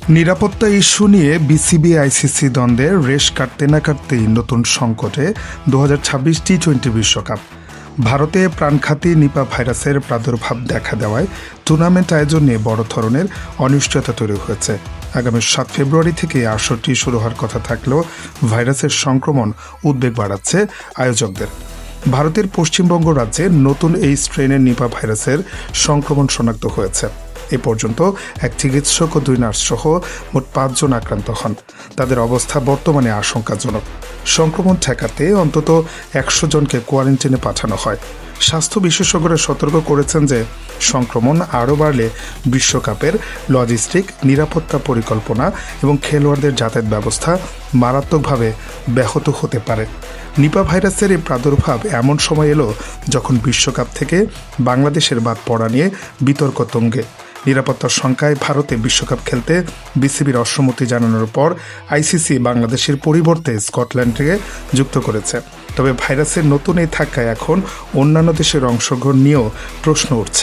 নিরাপত্তা ইস্যু নিয়ে BCB ICC দ্বন্দ্বে রেশ কাটতে না কাটতেই নতুন সংকটে 2026 টি-20 বিশ্বকাপ। ভারতে প্রাণঘাতী নিপা ভাইরাসের প্রাদুর্ভাব দেখা দেওয়ায় টুর্নামেন্ট আয়োজন নিয়ে বড় ধরনের অনিশ্চয়তা তৈরি হয়েছে। আগামী 7 ফেব্রুয়ারি থেকে আসরটি শুরু হওয়ার কথা থাকলেও ভাইরাসের সংক্রমণ উদ্বেগ বাড়াচ্ছে আয়োজকদের। ভারতের পশ্চিমবঙ্গ রাজ্যে নতুন এই স্ট্রেনের নিপা ভাইরাসের সংক্রমণ শনাক্ত হয়েছে। এ পর্যন্ত এক চিকিৎসক ও 2 নার্স সহ মোট 5 জন আক্রান্ত হন। তাদের অবস্থা বর্তমানে আশঙ্কাজনক। সংক্রমণ ঠেকাতে অন্তত 100 জনকে কোয়ারেন্টাইনে পাঠানো হয়। স্বাস্থ্য বিশেষজ্ঞরা সতর্ক করেছেন যে সংক্রমণ আরও বাড়লে বিশ্বকাপের লজিস্টিক, নিরাপত্তা পরিকল্পনা এবং খেলোয়াড়দের যাতায়াত ব্যবস্থা মারাত্মকভাবে ব্যাহত হতে পারে। নিপা ভাইরাসের এই প্রাদুর্ভাব এমন সময় এলো যখন বিশ্বকাপ থেকে বাংলাদেশের বাদ পড়া নিয়ে বিতর্ক তুঙ্গে। নিরাপত্তার শঙ্কায় ভারতে বিশ্বকাপ খেলতে বিসিবির অসম্মতি জানানোর পর আইসিসি বাংলাদেশের পরিবর্তে স্কটল্যান্ডকে যুক্ত করেছে। তবে ভাইরাসের নতুন এই ধাক্কায় এখন অন্যান্য দেশের অংশগ্রহণ নিয়েও প্রশ্ন উঠছে।